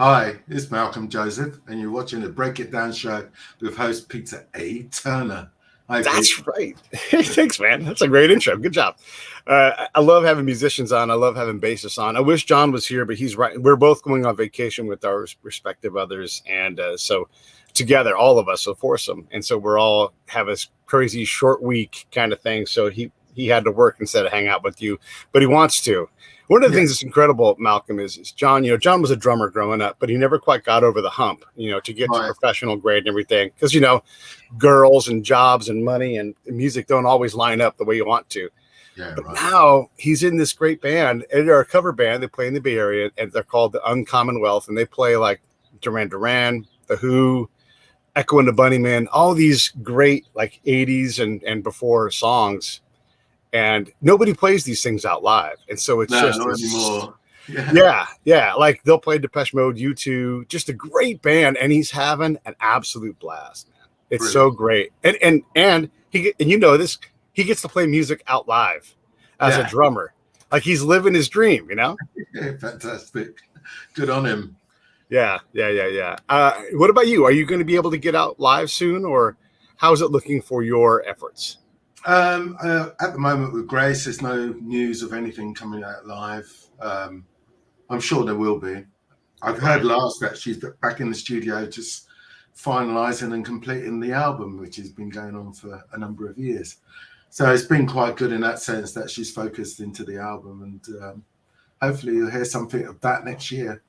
Hi, it's Malcolm Joseph, and you're watching the Break It Down show with host Peter A. Turner. Hi, Pete. That's right. Thanks, man. That's a great intro. Good job. I love having musicians on. I love having bassists on. I wish John was here, but he's right. We're both going on vacation with our respective others, and so together, all of us, so foursome, and so we're all have this crazy short week kind of thing. So he had to work instead of hang out with you, but he wants to. One of the things that's incredible, Malcolm, is John. John was a drummer growing up, but he never quite got over the hump. To get to professional grade and everything, because girls and jobs and money and music don't always line up the way you want to. Yeah, but now he's in this great band, and they're a cover band. They play in the Bay Area, and they're called the Uncommon Wealth, and they play like Duran Duran, The Who, Echo and the Bunnymen, all these great like 80s and before songs. And nobody plays these things out live. And so it's not anymore. Yeah. Like they'll play Depeche Mode, U2, just a great band. And he's having an absolute blast, man. It's Brilliant. So great. And this, he gets to play music out live as a drummer. Like he's living his dream, Yeah, fantastic. Good on him. Yeah. What about you? Are you going to be able to get out live soon, or how's it looking for your efforts? At the moment with Grace, there's no news of anything coming out live. I'm sure there will be. I've heard last that she's back in the studio just finalizing and completing the album, which has been going on for a number of years. So it's been quite good in that sense that she's focused into the album, and hopefully you'll hear something of that next year.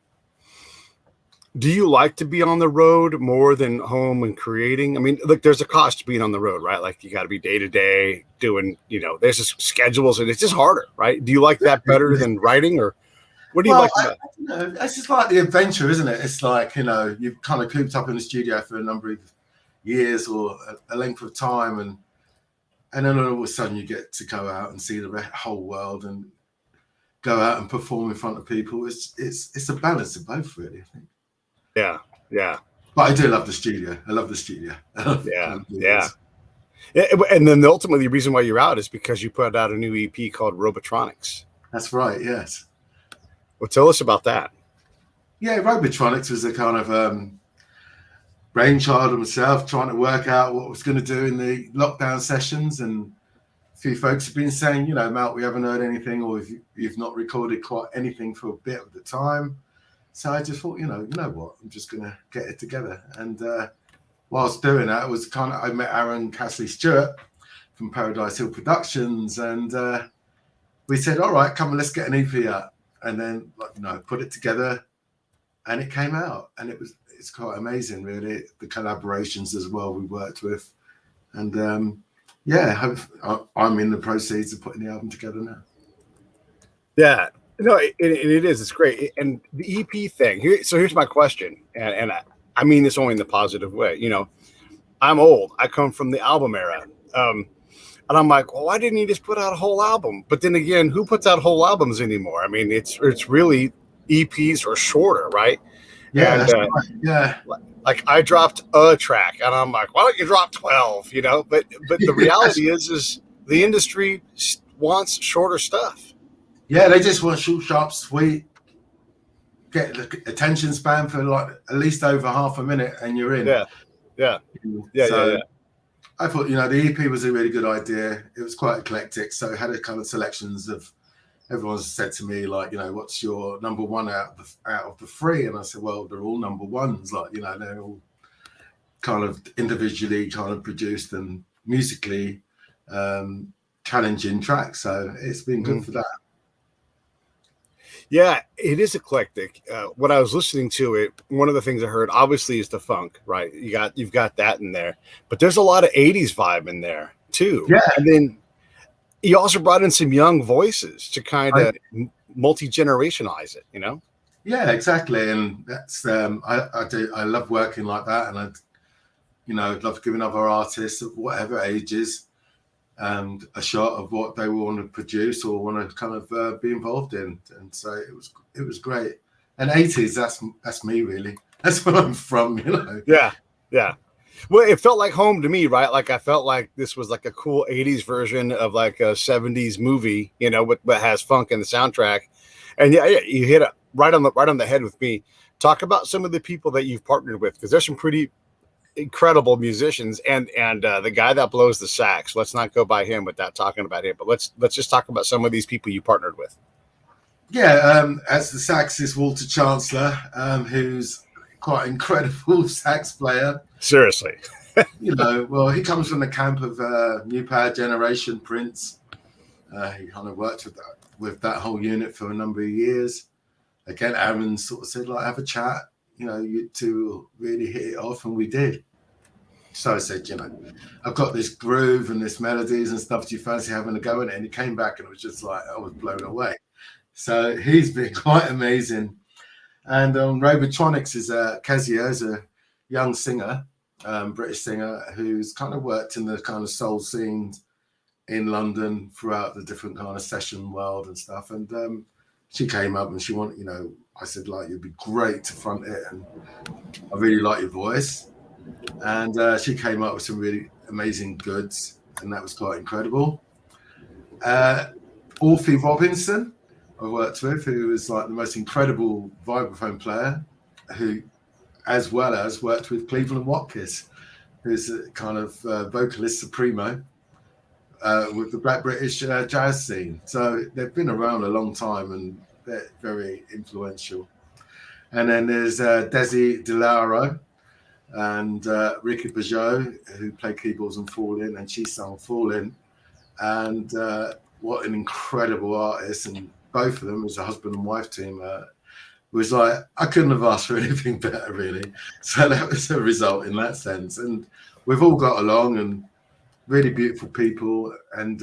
Do you like to be on the road more than home and creating? I mean, look, there's a cost to being on the road, right? Like you got to be day to day doing, there's just schedules and it's just harder, right? Do you like that better than writing, or what do you like about it? It's just like the adventure, isn't it? It's like, you've kind of cooped up in the studio for a number of years or a length of time. And then all of a sudden you get to go out and see the whole world and go out and perform in front of people. It's a balance of both, really, I think. Yeah. But I do love the studio. I love the studio. Yeah. And then ultimately the reason why you're out is because you put out a new EP called Robotronics. That's right, yes. Well, tell us about that. Yeah, Robotronics was a kind of brainchild of myself, trying to work out what I was going to do in the lockdown sessions. And a few folks have been saying, Mal, we haven't heard anything, or you've not recorded quite anything for a bit of the time. So I just thought, you know what, I'm just going to get it together. And whilst doing that, I met Aaron Castley-Stewart from Paradise Hill Productions. And we said, all right, come on, let's get an EP out. And then, put it together, and it came out. And it's quite amazing, really, the collaborations as well we worked with. And I'm in the proceeds of putting the album together now. Yeah. No, it is. It's great. And the EP thing. Here's my question, and I mean this only in the positive way. I'm old. I come from the album era, and I'm like, well, why didn't he just put out a whole album? But then again, who puts out whole albums anymore? I mean, it's really EPs or shorter, right? Yeah, that's right. Yeah. Like I dropped a track, and I'm like, why don't you drop 12? But the reality is the industry wants shorter stuff. Yeah, they just want short, sharp, sweet, get the attention span for like at least over half a minute and you're in. Yeah. I thought, the EP was a really good idea. It was quite eclectic. So it had a kind of selections of, everyone's said to me, like, what's your number one out of the three? And I said, well, they're all number ones. Like, they're all kind of individually kind of produced and musically challenging tracks. So it's been good for that. Yeah, it is eclectic. When I was listening to it, one of the things I heard obviously is the funk, right? You've got that in there, but there's a lot of 80s vibe in there too. Yeah. And then you also brought in some young voices to kind of multi-generationalize it, Yeah, exactly. And that's I love working like that, and I'd love giving other artists of whatever ages and a shot of what they want to produce or want to kind of be involved in. And so it was great. And 80s, that's me, really. That's where I'm from, Yeah. Well, it felt like home to me, right? Like I felt like this was like a cool 80s version of like a 70s movie, but has funk in the soundtrack. And yeah, you hit it right on the head with me. Talk about some of the people that you've partnered with, because there's some pretty incredible musicians, and the guy that blows the sax. Let's not go by him without talking about him. But let's just talk about some of these people you partnered with. Yeah, as the saxist Walter Chancellor, who's quite an incredible sax player. Seriously. Well, he comes from the camp of New Power Generation, Prince. He kind of worked with that whole unit for a number of years. Again, Aaron sort of said, like, have a chat. You two really hit it off, and we did. So I said, I've got this groove and this melodies and stuff. Do you fancy having a go at it? And he came back, and it was just like, I was blown away. So he's been quite amazing. And on Robotronics is Kezia, is a young singer, British singer, who's kind of worked in the kind of soul scenes in London throughout the different kind of session world and stuff. And she came up and she wanted, I said, like, you'd be great to front it. And I really like your voice. And she came up with some really amazing goods. And that was quite incredible. Alfie Robinson, I worked with, who was like the most incredible vibraphone player, who, as well as worked with Cleveland Watkins, who's a kind of vocalist supremo with the Black British jazz scene. So they've been around a long time and they're very influential. And then there's Desi DeLauro and Ricky Pajot, who play keyboards on Fall In, and she sung Fall In. And what an incredible artist. And both of them, as a husband and wife team, was like, I couldn't have asked for anything better, really. So that was a result in that sense. And we've all got along, and really beautiful people. And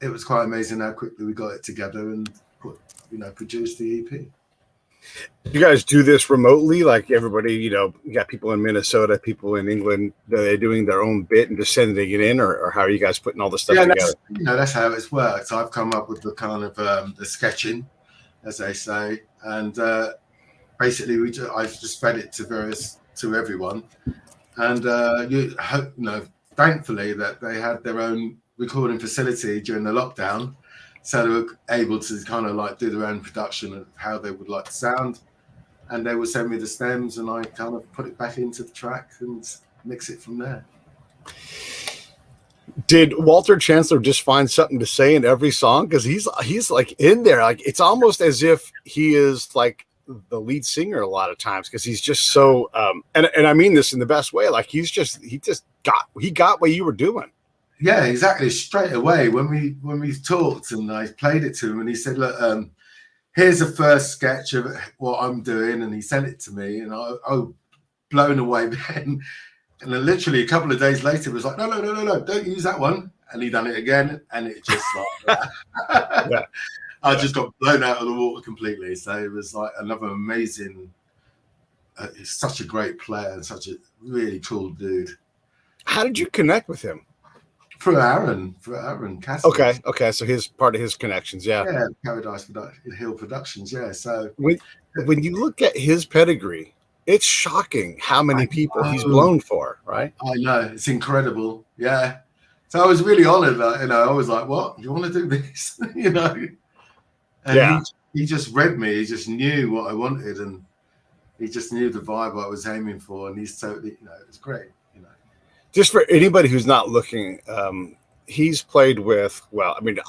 it was quite amazing how quickly we got it together and produced the EP. You guys do this remotely, like everybody, you got people in Minnesota, people in England, they're doing their own bit and just sending it in, or how are you guys putting all this stuff together? That's how it's worked. I've come up with the kind of the sketching, as they say, and basically I've just fed it to everyone, and thankfully that they had their own recording facility during the lockdown. So they were able to kind of like do their own production of how they would like to sound. And they would send me the stems and I kind of put it back into the track and mix it from there. Did Walter Chancellor just find something to say in every song? Because he's like in there. Like it's almost as if he is like the lead singer a lot of times, because he's just so and I mean this in the best way. Like he got what you were doing. Yeah, exactly. Straight away when we talked and I played it to him and he said, look, here's a first sketch of what I'm doing, and he sent it to me, and I was blown away then. And then literally a couple of days later, it was like, no, don't use that one. And he done it again, and it just like yeah. I just got blown out of the water completely. So it was like another amazing. He's such a great player and such a really cool dude. How did you connect with him? Through Aaron Cassidy. Okay. So his part of his connections, yeah. Yeah, Paradise Hill Productions, yeah. So when you look at his pedigree, it's shocking how many people he's blown for, right? I know, it's incredible. Yeah. So I was really honored. I was like, "What? You want to do this?" And yeah. He just read me. He just knew what I wanted, and he just knew the vibe I was aiming for. And he's totally, it was great. Just for anybody who's not looking, he's played with,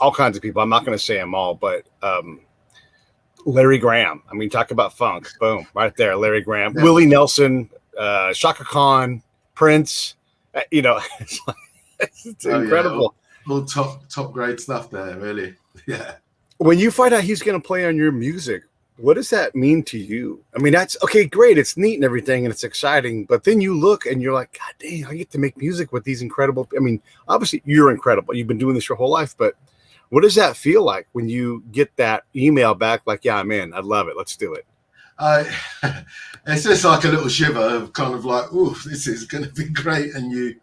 all kinds of people. I'm not going to say them all, but Larry Graham. I mean, talk about funk. Boom, right there, Larry Graham. Yeah. Willie Nelson, Shaka Khan, Prince. It's incredible. Yeah. All top grade stuff there, really. Yeah. When you find out he's going to play on your music, what does that mean to you? I mean, that's okay, great. It's neat and everything, and it's exciting. But then you look and you're like, God dang, I get to make music with these incredible. I mean, obviously you're incredible. You've been doing this your whole life, but what does that feel like when you get that email back? Like, yeah, I'm in. I love it. Let's do it. It's just like a little shiver of kind of like, oh, this is going to be great. And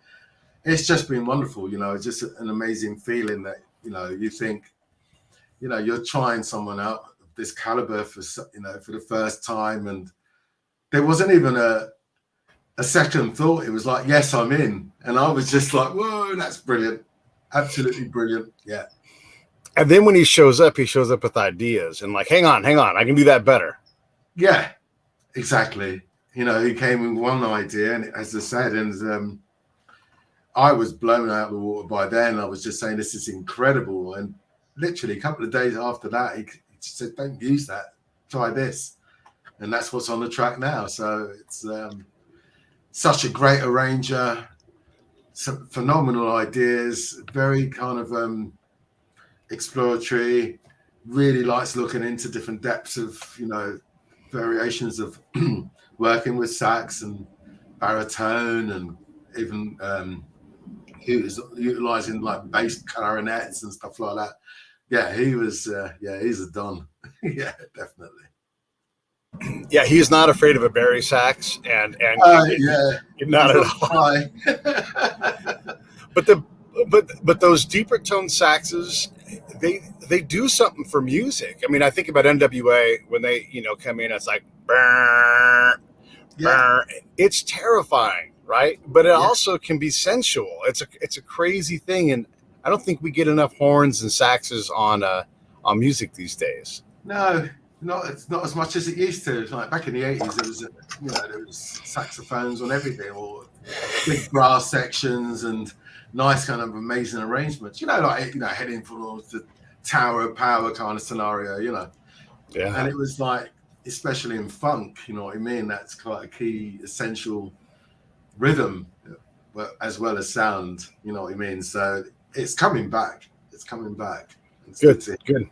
it's just been wonderful. It's just an amazing feeling that, you think, you're trying someone out this caliber for the first time, and there wasn't even a second thought. It was like, yes, I'm in, and I was just like, whoa, that's brilliant, absolutely brilliant. Yeah. And then when he shows up with ideas and like, hang on, I can do that better. Yeah, exactly. You know, he came with one idea, and as I said, and I was blown out of the water by then. I was just saying, this is incredible. And literally a couple of days after that, he said, don't use that, try this. And that's what's on the track now. So it's such a great arranger, some phenomenal ideas, very kind of exploratory, really likes looking into different depths of, you know, variations of working with sax and baritone, and even he was utilizing like bass clarinets and stuff like that. Yeah, he was he's a don. Yeah, definitely. Yeah, he's not afraid of a Barry sax, and yeah, not at all. But those deeper tone saxes, they do something for music. I mean, I think about NWA when they, you know, come in, it's like burr, burr. It's terrifying, right? But it also can be sensual. It's a crazy thing, and I don't think we get enough horns and saxes on music these days. No, it's not as much as it used to. Like back in the 80s, there was, you know, there was saxophones on everything, or big brass sections and nice kind of amazing arrangements. You know, like, you know, heading for the Tower of Power kind of scenario. You know, yeah. And it was like, especially in funk, you know what I mean? That's quite a key, essential rhythm, but as well as sound. You know what I mean? So it's coming back. It's coming back. It's good.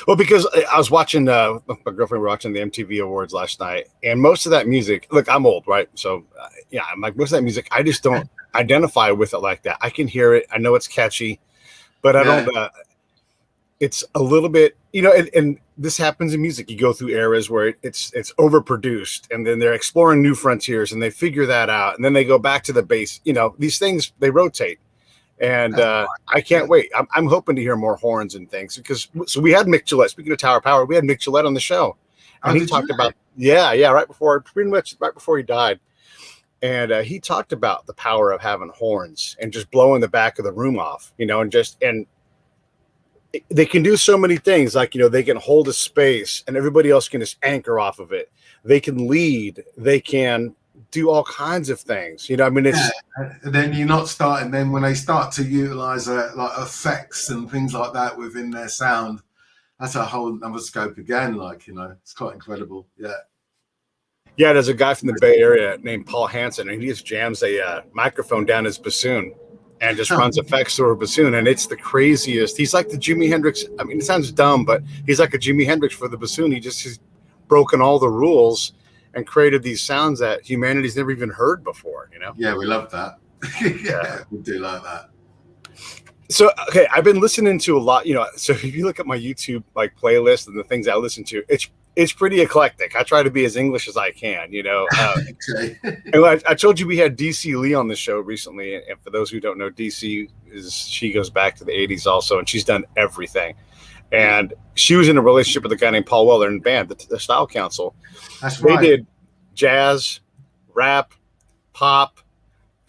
Well, because I was watching, my girlfriend were watching the MTV Awards last night, and most of that music, look, I'm old, right? So, yeah, I'm like, most of that music, I just don't identify with it like that. I can hear it. I know it's catchy, but I don't, it's a little bit, you know, and this happens in music. You go through eras where it's overproduced, and then they're exploring new frontiers, and they figure that out, and then they go back to the base. You know, these things, they rotate. And I can't wait. I'm hoping to hear more horns and things, because so we had Mick Gillette. Speaking of Tower Power, we had Mick Gillette on the show, and he talked about pretty much right before he died, and he talked about the power of having horns and just blowing the back of the room off, you know, and they can do so many things. Like, you know, they can hold a space, and everybody else can just anchor off of it. They can lead. They can do all kinds of things, you know. I mean, it's then you're not starting. Then when they start to utilize like effects and things like that within their sound, that's a whole other scope again. Like, you know, it's quite incredible. Yeah, there's a guy from the Bay Area named Paul Hansen, and he just jams a microphone down his bassoon and just runs effects through a bassoon, and it's the craziest. He's like the Jimi Hendrix. I mean, it sounds dumb, but he's like a Jimi Hendrix for the bassoon. He's broken all the rules and created these sounds that humanity's never even heard before, you know? Yeah, we love that. We do like that. So, okay, I've been listening to a lot, you know, so if you look at my YouTube like playlist and the things I listen to, it's pretty eclectic. I try to be as English as I can, you know. Okay. And I told you we had DC Lee on the show recently, and for those who don't know, she goes back to the 80s also, and she's done everything. And she was in a relationship with a guy named Paul Weller in the band, the Style Council. That's right. They did jazz, rap, pop,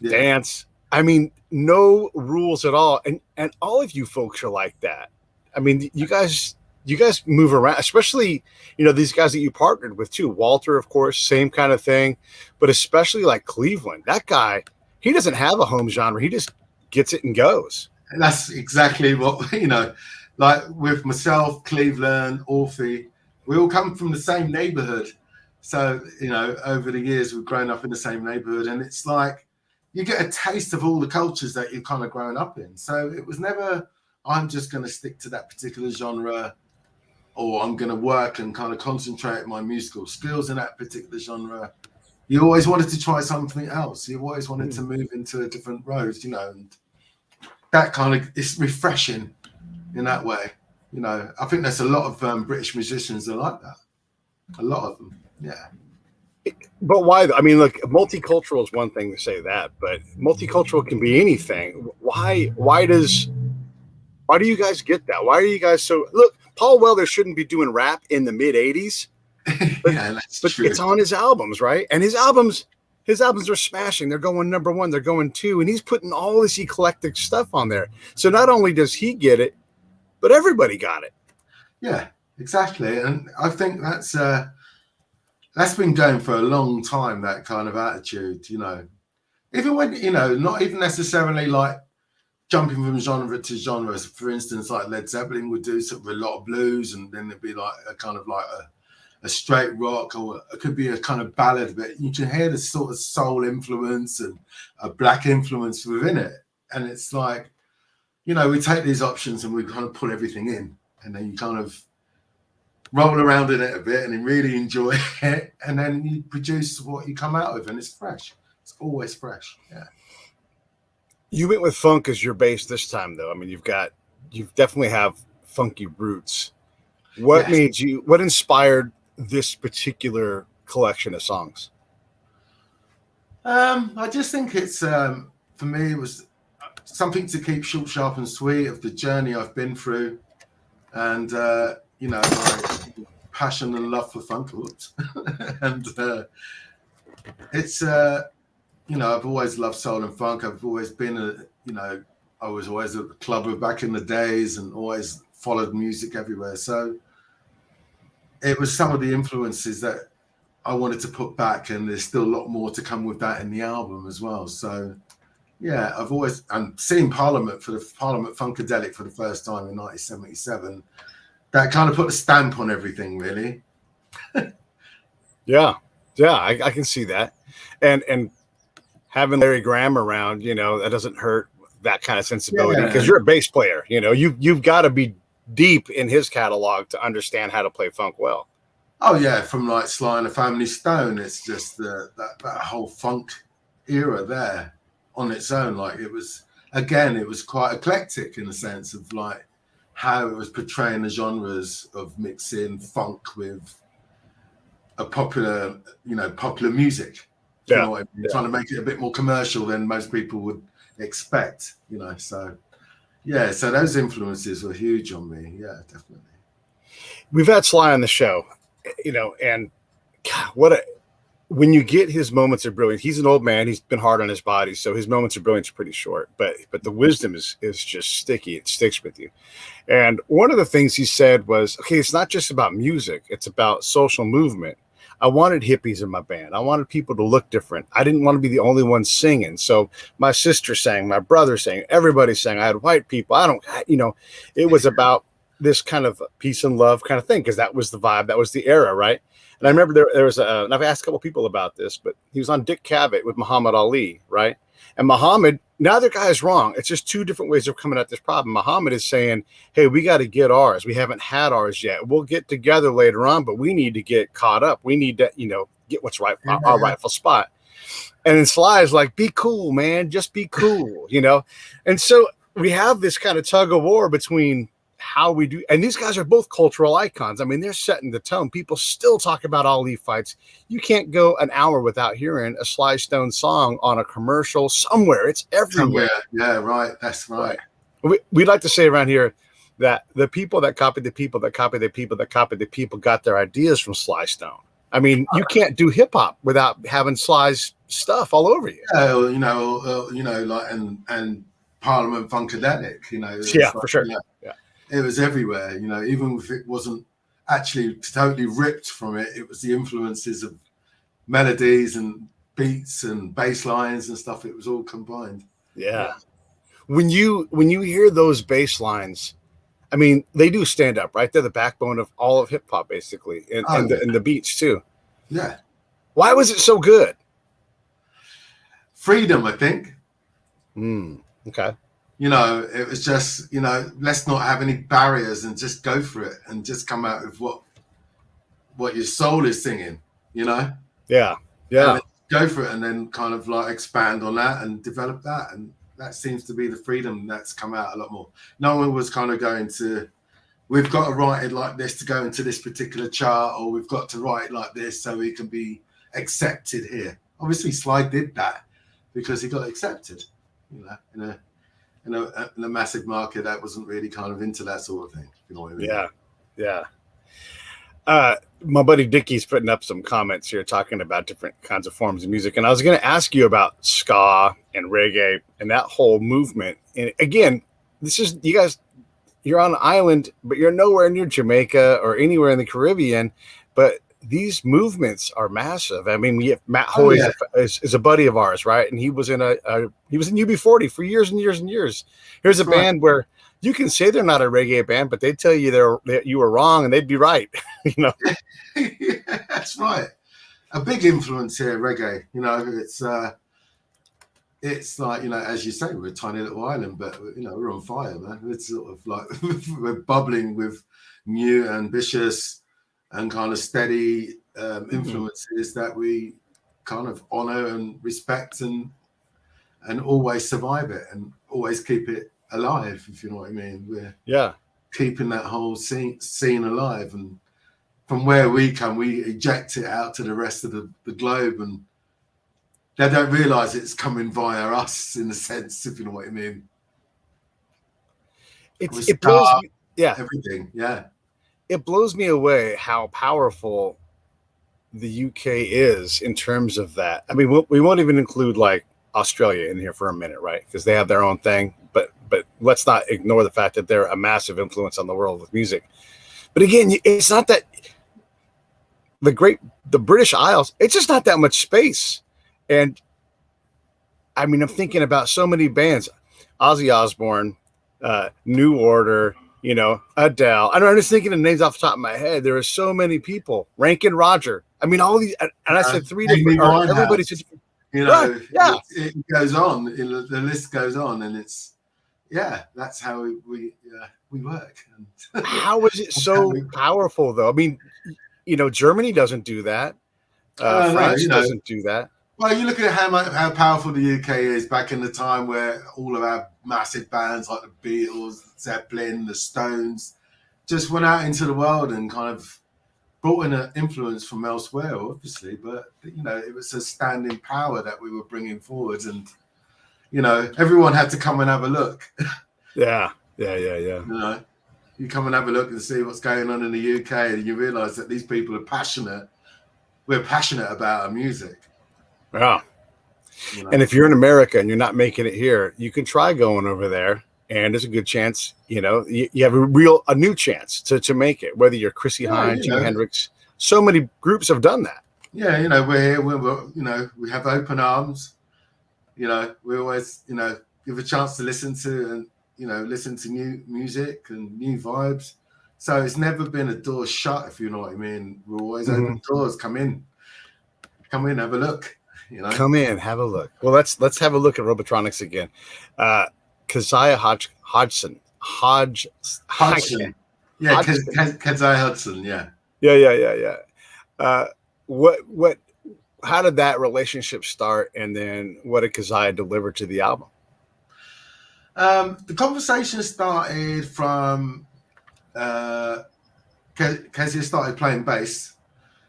dance. I mean, no rules at all. And all of you folks are like that. I mean, you guys move around, especially, you know, these guys that you partnered with too. Walter, of course, same kind of thing. But especially like Cleveland, that guy, he doesn't have a home genre. He just gets it and goes. And that's exactly what, you know, like with myself, Cleveland, Orphy, we all come from the same neighborhood. So, you know, over the years, we've grown up in the same neighborhood, and it's like you get a taste of all the cultures that you've kind of grown up in. So it was never, I'm just going to stick to that particular genre, or I'm going to work and kind of concentrate my musical skills in that particular genre. You always wanted to try something else. You always wanted to move into a different road, you know, and that kind of, it's refreshing in that way. You know, I think there's a lot of British musicians that are like that. A lot of them, yeah. But why? I mean, look, multicultural is one thing to say that, but multicultural can be anything. Why do you guys get that? Why are you guys so, look, Paul Weller shouldn't be doing rap in the mid 80s, but, yeah, that's but true. It's on his albums, right? And his albums are smashing. They're going number 1, they're going 2, and he's putting all this eclectic stuff on there. So not only does he get it, but everybody got it. Yeah, exactly. And I think that's been going for a long time, that kind of attitude, you know. Even when, you know, not even necessarily like jumping from genre to genre. For instance, like Led Zeppelin would do sort of a lot of blues, and then there'd be like a kind of like a straight rock, or it could be a kind of ballad, but you can hear the sort of soul influence and a black influence within it. And it's like, you know, we take these options and we kind of pull everything in, and then you kind of roll around in it a bit and then really enjoy it, and then you produce what you come out with, and it's fresh. It's always fresh. Yeah. You went with funk as your base this time, though. I mean, you definitely have funky roots. What what inspired this particular collection of songs? I just think it's for me, it was something to keep short, sharp, and sweet of the journey I've been through, and you know, my passion and love for funk. And it's you know, I've always loved soul and funk. I've always been you know, I was always a clubber back in the days, and always followed music everywhere. So it was some of the influences that I wanted to put back, and there's still a lot more to come with that in the album as well. So yeah, I've always, and seeing Parliament Funkadelic for the first time in 1977, that kind of put a stamp on everything, really. Yeah, I can see that, and having Larry Graham around, you know, that doesn't hurt that kind of sensibility, because you're a bass player. You know, you've got to be deep in his catalog to understand how to play funk well. Oh yeah, from like Sly and the Family Stone, it's just that whole funk era there on its own. Like it was quite eclectic in the sense of like how it was portraying the genres of mixing funk with a popular music. You know what I mean? Trying to make it a bit more commercial than most people would expect, you know. So yeah, so those influences were huge on me. Yeah, definitely. We've had Sly on the show, you know, and God, when you get his moments of brilliance, he's an old man, he's been hard on his body, so his moments of brilliance are pretty short, but the wisdom is just sticky. It sticks with you. And one of the things he said was, okay, it's not just about music, it's about social movement. I wanted hippies in my band. I wanted people to look different. I didn't want to be the only one singing. So my sister sang, my brother sang, everybody sang. I had white people. It was about this kind of peace and love kind of thing, because that was the vibe. That was the era, right? And I remember there was and I've asked a couple people about this, but he was on Dick Cavett with Muhammad Ali, right? And Muhammad, neither guy is wrong. It's just two different ways of coming at this problem. Muhammad is saying, hey, we got to get ours. We haven't had ours yet. We'll get together later on, but we need to get caught up. We need to, you know, get what's right, our rightful spot. And then Sly is like, be cool, man. Just be cool, you know? And so we have this kind of tug of war between how we do, and these guys are both cultural icons. I mean, they're setting the tone. People still talk about Ali fights. You can't go an hour without hearing a Sly Stone song on a commercial somewhere. It's everywhere. Yeah, right. That's right. We like to say around here that the people that copied the people that copied the people that copied the people got their ideas from Sly Stone. I mean, you can't do hip hop without having Sly's stuff all over you. You know, like and Parliament Funkadelic. You know, yeah, like, for sure. Yeah. It was everywhere, you know, even if it wasn't actually totally ripped from it, it was the influences of melodies and beats and bass lines and stuff. It was all combined. Yeah. When you hear those bass lines, I mean, they do stand up, right? They're the backbone of all of hip hop, basically, and the beats too. Yeah. Why was it so good? Freedom, I think. Okay. You know, it was just, you know, let's not have any barriers and just go for it and just come out with what your soul is singing, you know? Yeah. And go for it and then kind of like expand on that and develop that. And that seems to be the freedom that's come out a lot more. No one was kind of going to, we've got to write it like this to go into this particular chart, or we've got to write it like this so we can be accepted here. Obviously, Sly did that because he got accepted, you know, in a massive market that wasn't really kind of into that sort of thing. You know what I mean? Yeah. My buddy Dickie's putting up some comments here talking about different kinds of forms of music. And I was going to ask you about ska and reggae and that whole movement. And again, this is, you guys, you're on an island, but you're nowhere near Jamaica or anywhere in the Caribbean. But these movements are massive. I mean, we have Matt Oh Hoy yeah, is a buddy of ours, right? And he was in he was in UB40 for years and years and years. Here's a that's right. band where you can say they're not a reggae band, but they tell you that you were wrong, and they'd be right. You know? Yeah, that's right. A big influence here, reggae. It's like, as you say, we're a tiny little island, but we're on fire, man. It's sort of like we're bubbling with new, ambitious, and kind of steady influences that we kind of honor and respect, and always survive it and always keep it alive, if you know what I mean. We're keeping that whole scene alive, and from where we come, we eject it out to the rest of the globe, and they don't realize it's coming via us, in a sense, if you know what I mean. It blows me, everything. Yeah. It blows me away how powerful the UK is in terms of that. I mean, we won't even include like Australia in here for a minute, right? Because they have their own thing. But let's not ignore the fact that they're a massive influence on the world with music. But again, it's not that the British Isles, it's just not that much space. And I mean, I'm thinking about so many bands, Ozzy Osbourne, New Order, Adele. I'm just thinking of names off the top of my head. There are so many people. Rankin Roger. I mean, all these, and I said three different. Everybody's, it goes on. The list goes on, and that's how we work. How is it so powerful, though? I mean, Germany doesn't do that. France doesn't do that. Well, you look at how powerful the UK is back in the time where all of our massive bands like the Beatles, Zeppelin, the Stones just went out into the world and kind of brought in an influence from elsewhere, obviously. But, it was a standing power that we were bringing forward, and, everyone had to come and have a look. Yeah. You come and have a look and see what's going on in the UK, and you realize that these people are passionate. We're passionate about our music. Yeah. And if you're in America and you're not making it here, you can try going over there, and there's a good chance, you have a new chance to make it, whether you're Chrissy Hynde, Jimi Hendrix. So many groups have done that. Yeah, we're here, we have open arms. We always, give a chance to listen to new music and new vibes. So it's never been a door shut, if you know what I mean. We're always open doors. Come in, have a look. Come in, have a look. Well, let's have a look at Robotronics again. Keziah Hodgson. Yeah, Keziah Hodgson. Yeah. How did that relationship start, and then what did Keziah deliver to the album? The conversation started from Keziah started playing bass,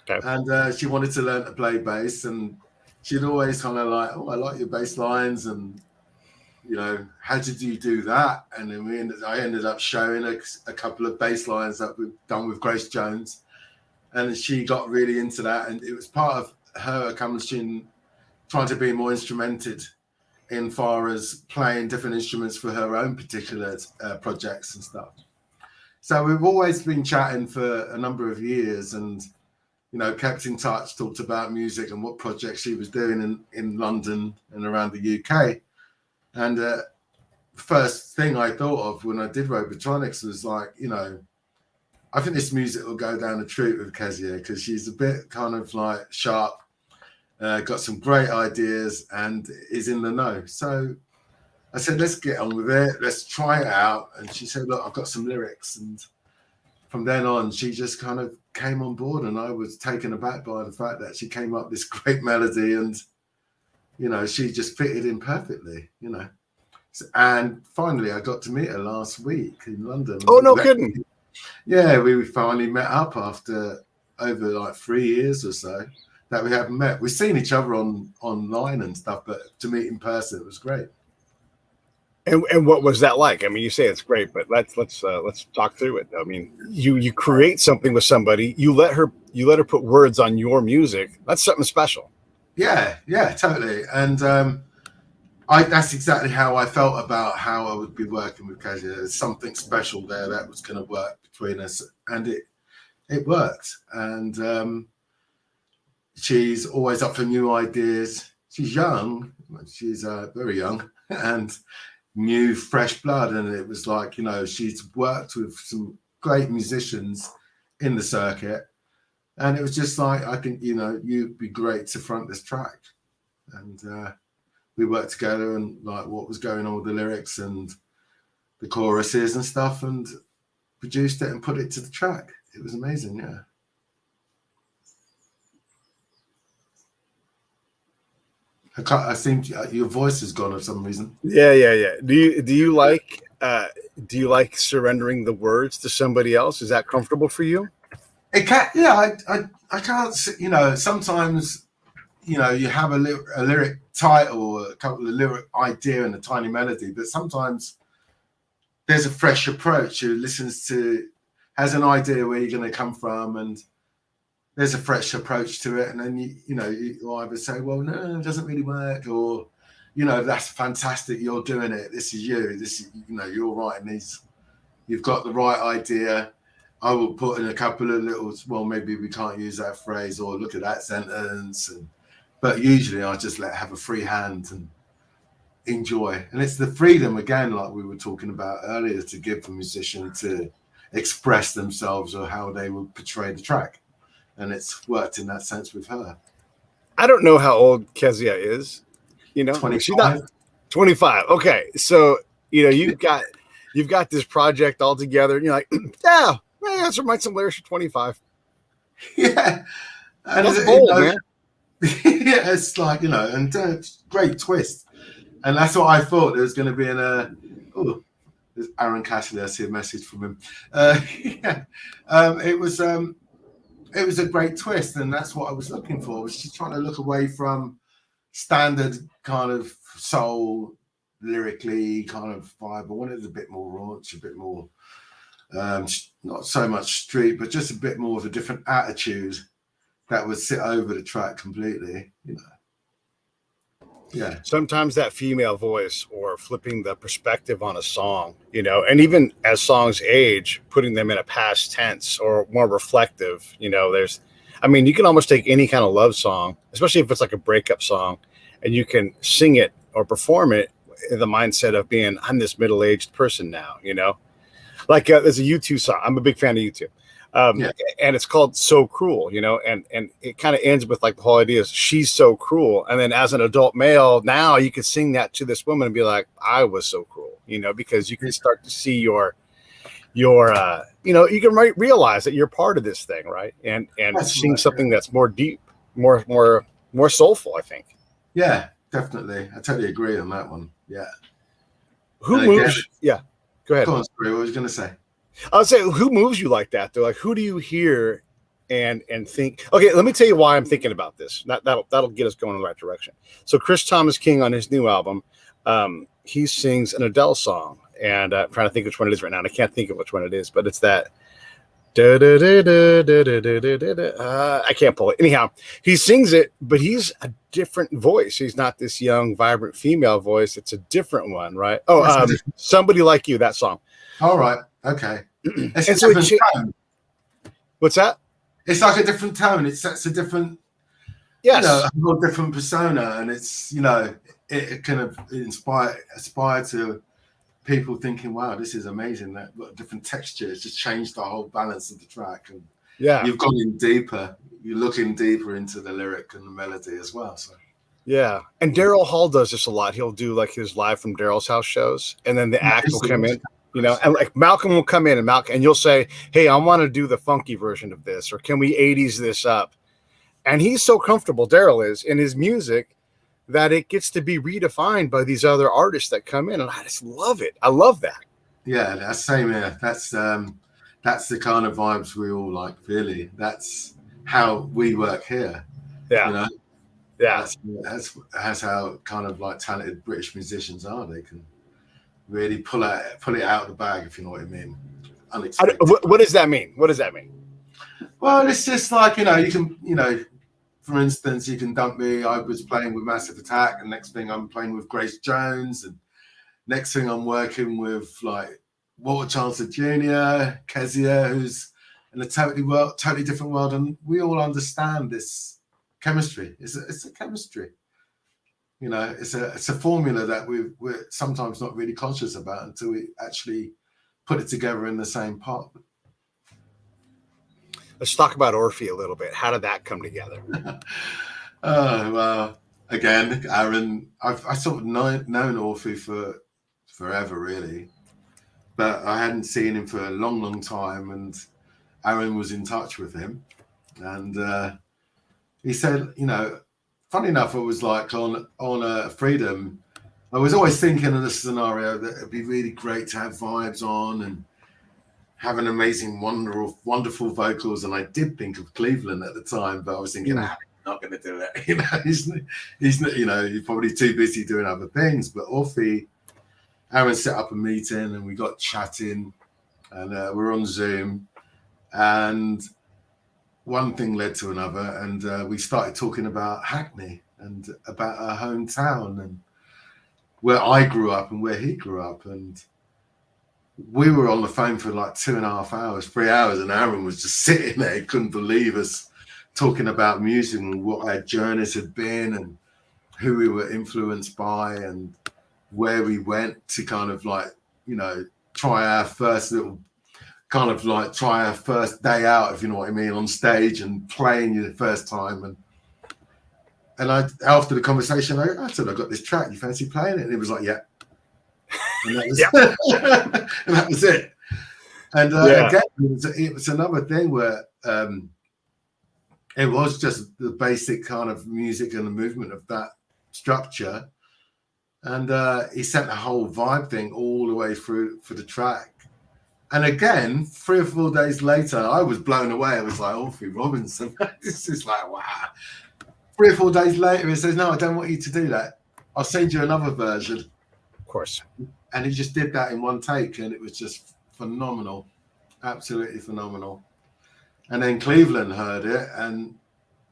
and she wanted to learn to play bass, and she'd always kind of like, I like your bass lines, and how did you do that? And then I ended up showing a couple of bass lines that we've done with Grace Jones, and she got really into that, and it was part of her accomplishing, trying to be more instrumented in far as playing different instruments for her own particular projects and stuff. So we've always been chatting for a number of years, and kept in touch, talked about music and what projects she was doing in London and around the UK. And first thing I thought of when I did Robotronics was like, I think this music will go down a treat with Keziah, because she's a bit kind of like sharp, got some great ideas, and is in the know. So I said, let's get on with it. Let's try it out. And she said, look, I've got some lyrics. And from then on, she just kind of came on board, and I was taken aback by the fact that she came up with this great melody, and she just fitted in perfectly. And finally I got to meet her last week in London. Oh, no kidding. Yeah, we finally met up after over like 3 years or so that we haven't met. We've seen each other online and stuff, but to meet in person, it was great. And what was that like? I mean, you say it's great, but let's talk through it. I mean, you create something with somebody, you let her put words on your music. That's something special. Yeah, totally. And that's exactly how I felt about how I would be working with Kezia. There's something special there that was going to work between us, and it worked. And she's always up for new ideas. She's young. She's very young and new, fresh blood. And it was like, she's worked with some great musicians in the circuit. And it was just like, I think, you'd be great to front this track. And we worked together and like what was going on with the lyrics and the choruses and stuff, and produced it and put it to the track. It was amazing, yeah. I think your voice has gone for some reason. Yeah. Do you like surrendering the words to somebody else? Is that comfortable for you? It can, yeah. I can't. Sometimes you have a lyric title, or a couple of lyric idea, and a tiny melody, but sometimes there's a fresh approach who has an idea where you're going to come from, and there's a fresh approach to it, and then you either say, well, no, it doesn't really work, or that's fantastic, you're doing it, this is you, you're writing these, you've got the right idea. I will put in a couple of little, well, maybe we can't use that phrase, or look at that sentence, but usually I just have a free hand and enjoy. And it's the freedom, again, like we were talking about earlier, to give the musician to express themselves or how they would portray the track. And it's worked in that sense with her. I don't know how old Kezia is. 25. She's not 25. Okay, so you've got this project all together, and you're like, yeah, let's write some lyrics for 25. Yeah, and that's bold, man. Yeah, it's like and great twist, and that's what I thought there was going to be there's Aaron Cassidy. I see a message from him. Yeah, it was a great twist, and that's what I was looking for. I was just trying to look away from standard kind of soul, lyrically kind of vibe. I wanted a bit more raunch, a bit more, not so much street, but just a bit more of a different attitude that would sit over the track completely, Yeah. Sometimes that female voice, or flipping the perspective on a song, and even as songs age, putting them in a past tense or more reflective, you can almost take any kind of love song, especially if it's like a breakup song, and you can sing it or perform it in the mindset of being, I'm this middle-aged person now, like there's a U2 song. I'm a big fan of U2. And it's called So Cruel, and it kind of ends with like the whole idea is she's so cruel. And then as an adult male, now you can sing that to this woman and be like, I was so cruel, because you can start to see you can realize that you're part of this thing. Right. And seeing something that's more deep, more soulful, I think. Yeah, definitely. I totally agree on that one. Yeah. Who moves? Yeah. Go ahead. Go on, sorry, what was you going to say? I would say, who moves you like that? Though, like, who do you hear and think? Okay, let me tell you why I'm thinking about this. That'll get us going in the right direction. So, Chris Thomas King on his new album, he sings an Adele song, and I'm trying to think which one it is right now. And I can't think of which one it is, but it's that. I can't pull it. Anyhow, he sings it, but he's a different voice. He's not this young, vibrant female voice. It's a different one, right? Oh, Somebody Like You, that song. All right. Okay. It's a different tone. What's that? It's like a different tone. It sets a different, a whole different persona, and it's it kind of aspire to people thinking, wow, this is amazing. That got a different texture. It's just changed the whole balance of the track, and you've gone in deeper. You're looking deeper into the lyric and the melody as well. So. Yeah, and Daryl Hall does this a lot. He'll do like his live from Daryl's house shows, and then the act will come in. And like Malcolm will come in, and you'll say, hey, I want to do the funky version of this, or can we 80s this up? And he's so comfortable, Daryl is, in his music that it gets to be redefined by these other artists that come in. And I just love it. I love that. Yeah, that's same here. That's the kind of vibes we all like, really. That's how we work here. Yeah. Yeah. That's how kind of like talented British musicians are. They can really pull it out of the bag, if you know what I mean. What does that mean? What does that mean? Well, it's just like, you can, for instance, You Can Dump Me, I was playing with Massive Attack, and next thing I'm playing with Grace Jones, and next thing I'm working with like Walter Chancellor Jr., Kezia, who's in a totally different world, and we all understand this chemistry. It's a chemistry. You know, it's a formula that we're sometimes not really conscious about until we actually put it together in the same pot. Let's talk about Orphe a little bit. How did that come together? Oh, well, again, Aaron, I sort of known Orphe for forever, really, but I hadn't seen him for a long time, and Aaron was in touch with him, and he said, you know, funny enough, it was like on Freedom, I was always thinking of the scenario that it'd be really great to have vibes on and have an amazing, wonderful vocals. And I did think of Cleveland at the time, but I was thinking, I'm not going to do it. You know, he's not, you know, he's probably too busy doing other things. But Orphe, Aaron set up a meeting and we got chatting, and we're on Zoom, and one thing led to another, and we started talking about Hackney and about our hometown and where I grew up and where he grew up. And we were on the phone for like 2.5 hours, 3 hours, and Aaron was just sitting there. He couldn't believe us talking about music and what our journeys had been and who we were influenced by and where we went to kind of like, you know, try our first day out, if you know what I mean, on stage and playing you the first time. And I, after the conversation, I said, I got this track, you fancy playing it? And he was like, yeah. And that was, and that was it. And again, it was another thing where it was just the basic kind of music and the movement of that structure. And he sent a whole vibe thing all the way through for the track. And again, 3 or 4 days later, I was blown away. I was like, Orphe Robinson. This is like, wow. 3 or 4 days later, he says, no, I don't want you to do that. I'll send you another version. Of course. And he just did that in one take, and it was just phenomenal. Absolutely phenomenal. And then Cleveland heard it, and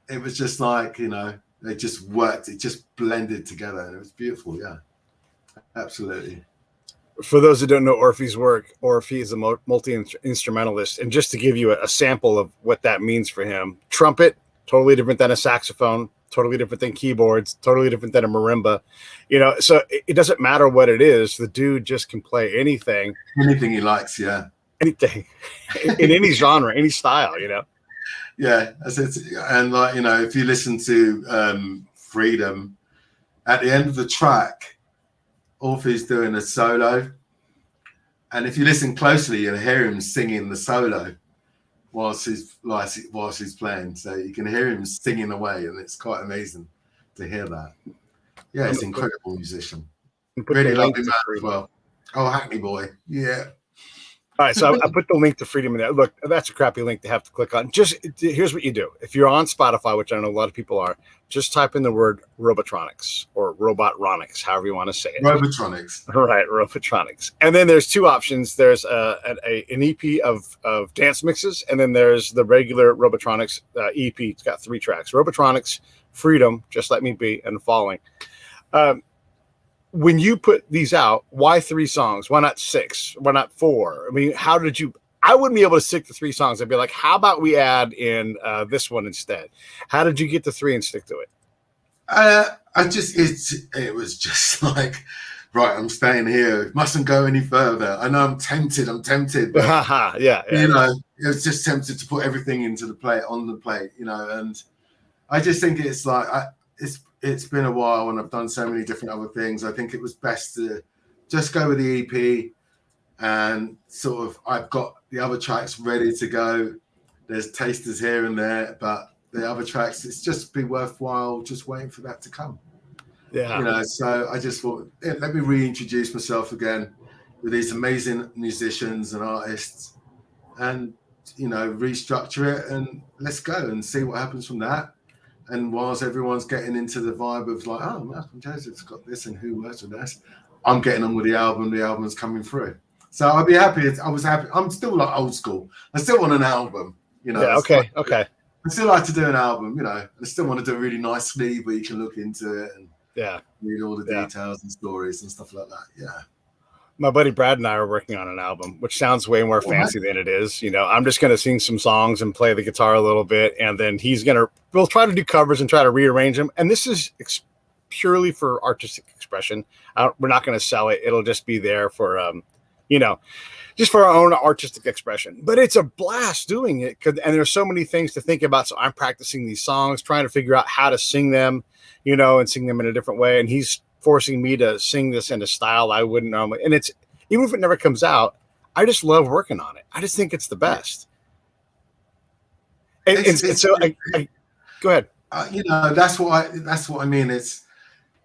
it was just like, you know, they just worked. It just blended together, and it was beautiful. Yeah, absolutely. For those who don't know Orphe's work, Orphe is a multi-instrumentalist. And just to give you a sample of what that means for him, trumpet, totally different than a saxophone, totally different than keyboards, totally different than a marimba. You know, so it doesn't matter what it is. The dude just can play anything. Anything he likes, yeah. Anything. In any genre, any style, you know. Yeah, and like, you know, if you listen to Freedom, at the end of the track, Orphe's doing a solo, and if you listen closely, you'll hear him singing the solo whilst he's playing. So you can hear him singing away, and it's quite amazing to hear that. Yeah, he's an incredible musician. Really lovely man as well. Oh, Hackney boy, yeah. All right, so I put the link to Freedom in there. Look, that's a crappy link to have to click on. Just here's what you do. If you're on Spotify, which I know a lot of people are, just type in the word Robotronics or Robotronics, however you want to say it. Robotronics. Right, Robotronics. And then there's two options. There's an EP of dance mixes, and then there's the regular Robotronics EP. It's got 3 tracks. Robotronics, Freedom, Just Let Me Be, and Falling. When you put these out, why 3 songs? Why not 6? Why not 4? I mean, how did you? I wouldn't be able to stick to 3 songs. I'd be like, how about we add in this one instead? How did you get to 3 and stick to it? It was just like, right, I'm staying here. Mustn't go any further. I know I'm tempted. But, yeah. You know, it was just tempted to put everything on the plate, you know, and I just think it's like, it's been a while and I've done so many different other things. I think it was best to just go with the EP, and sort of I've got the other tracks ready to go. There's tasters here and there, but the other tracks, it's just be worthwhile just waiting for that to come. Yeah. You know, so I just thought, let me reintroduce myself again with these amazing musicians and artists, and, you know, restructure it, and let's go and see what happens from that. And whilst everyone's getting into the vibe of like, oh, Malcolm Joseph's got this and who works with this, I'm getting on with the album. The album's coming through. So I was happy. I'm still like old school. I still want an album, you know. Yeah, okay. I still like to do an album, you know. I still want to do a really nice sleeve where you can look into it and read all the details and stories and stuff like that. Yeah. My buddy Brad and I are working on an album, which sounds way more fancy than it is. You know, I'm just going to sing some songs and play the guitar a little bit, and then we'll try to do covers and try to rearrange them. And this is purely for artistic expression. We're not going to sell it. It'll just be there for, just for our own artistic expression. But it's a blast doing it, and there's so many things to think about. So I'm practicing these songs, trying to figure out how to sing them, and sing them in a different way. And he's forcing me to sing this in a style I wouldn't normally. And it's, even if it never comes out, I just love working on it. I just think it's the best. And so I go ahead. That's what I mean. It's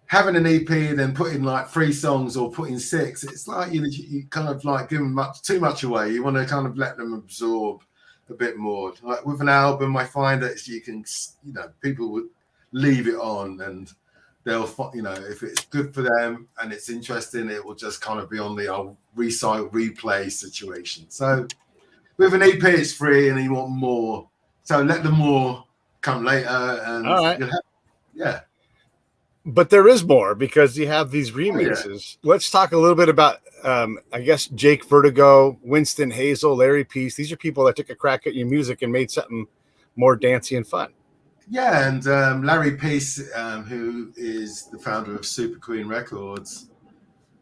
having an EP, then putting like 3 songs or putting 6. It's like you kind of like give them too much away. You want to kind of let them absorb a bit more. Like with an album, I find that you can, people would leave it on and they'll, if it's good for them and it's interesting, it will just kind of be on the old recycle, replay situation. So with an EP, it's free and you want more. So let the more come later. And all right. Yeah. But there is more because you have these remixes. Let's talk a little bit about, I guess, Jake Vertigo, Winston Hazel, Larry Peace. These are people that took a crack at your music and made something more dancey and fun. Yeah, and Larry Peace, who is the founder of Super Queen Records,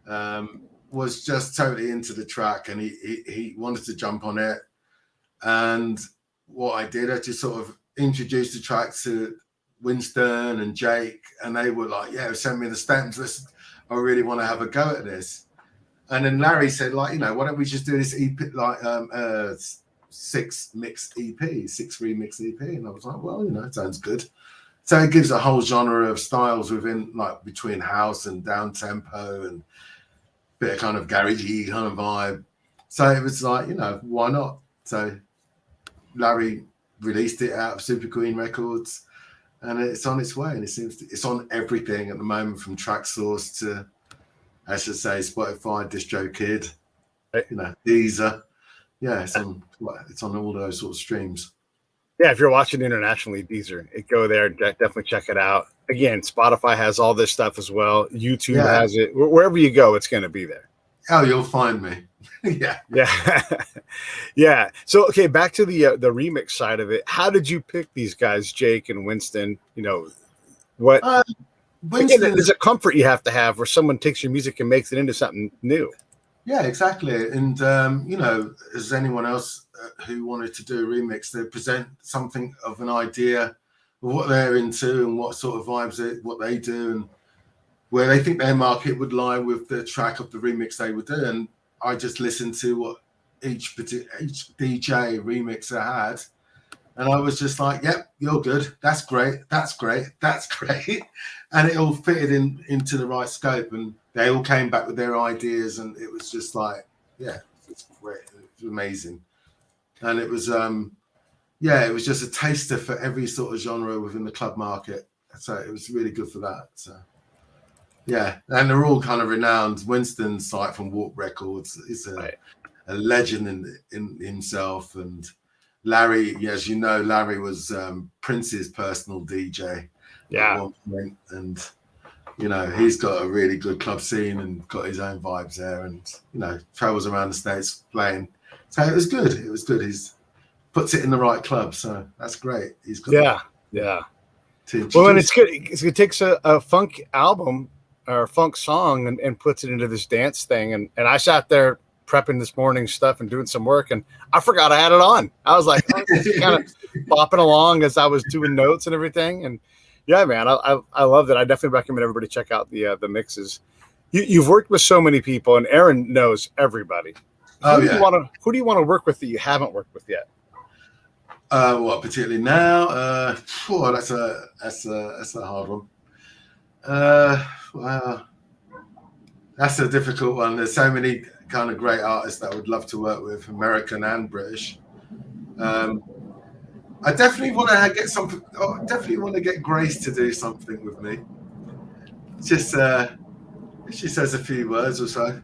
was just totally into the track, and he wanted to jump on it. And what I did, I just sort of introduced the track to Winston and Jake, and they were like, "Yeah, send me the stems. Listen, I really want to have a go at this." And then Larry said, like, why don't we just do this EP, like 6 remix EP? And I was like, well, it sounds good. So it gives a whole genre of styles within, like, between house and down tempo and bit of kind of garagey kind of vibe. So it was like, why not? So Larry released it out of Super Queen Records, and it's on its way. And it's on everything at the moment, from Traxsource to, I should say, Spotify, DistroKid, Deezer. Yeah, it's on all those sort of streams. Yeah, if you're watching internationally, Deezer, go there, definitely check it out. Again, Spotify has all this stuff as well. YouTube has it. Wherever you go, it's going to be there. Oh, you'll find me. Yeah. Yeah. So, okay, back to the remix side of it. How did you pick these guys, Jake and Winston? What? There's a comfort you have to have where someone takes your music and makes it into something new. Yeah, exactly. And, as anyone else who wanted to do a remix, they present something of an idea of what they're into and what sort of vibes what they do and where they think their market would lie with the track of the remix they would do. And I just listened to what each DJ remixer had. And I was just like, yep, you're good. That's great. That's great. That's great. And it all fitted into the right scope. And they all came back with their ideas. And it was just like, yeah, it's great. It was amazing. And it was, it was just a taster for every sort of genre within the club market. So it was really good for that. So, yeah. And they're all kind of renowned. Winston's like from Warp Records is a legend in himself. And Larry, as you know, Larry was Prince's personal DJ at one point, and he's got a really good club scene and got his own vibes there, and travels around the States playing. So it was good. It was good. He's puts it in the right club, so that's great. He's got Well, and it's good. It takes a funk album or a funk song and puts it into this dance thing, and I sat there prepping this morning's stuff and doing some work, and I forgot I had it on. I was like kind of bopping along as I was doing notes and everything. And yeah, man, I love that. I definitely recommend everybody check out the mixes. You've worked with so many people, and Aaron knows everybody. Who do you want to work with that you haven't worked with yet? What particularly now? That's a hard one. Wow, that's a difficult one. There's so many kind of great artists that I would love to work with, American and British. I definitely want to get something. I definitely want to get Grace to do something with me. Just she says a few words or so,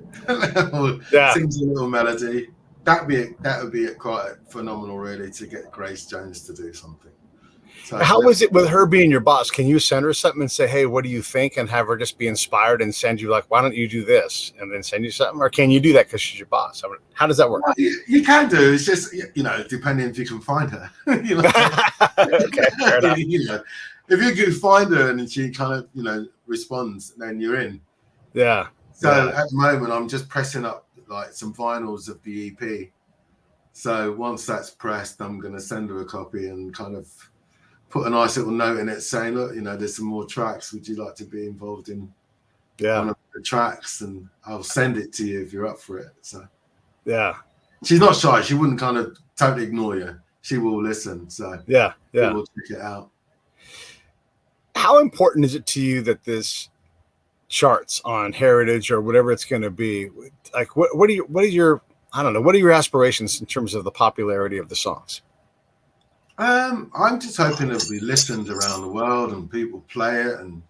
or sings a little melody. That would be quite phenomenal, really, to get Grace Jones to do something. So How is it with her being your boss? Can you send her something and say, "Hey, what do you think?" and have her just be inspired and send you like, "Why don't you do this?" and then send you something, or can you do that because she's your boss? I mean, how does that work? well, you can do. It's just depending if you can find her. Okay, fair enough. If you can find her and she kind of responds, then you're in. Yeah. So at the moment, I'm just pressing up like some vinyls of the EP. So once that's pressed, I'm going to send her a copy and kind of put a nice little note in it saying, look, there's some more tracks. Would you like to be involved in one of the tracks? And I'll send it to you if you're up for it. So she's not shy. She wouldn't kind of totally ignore you. She will listen. So we'll check it out. How important is it to you that this charts on Heritage or whatever it's going to be? Like, what are your aspirations in terms of the popularity of the songs? I'm just hoping it'll be listened around the world and people play it and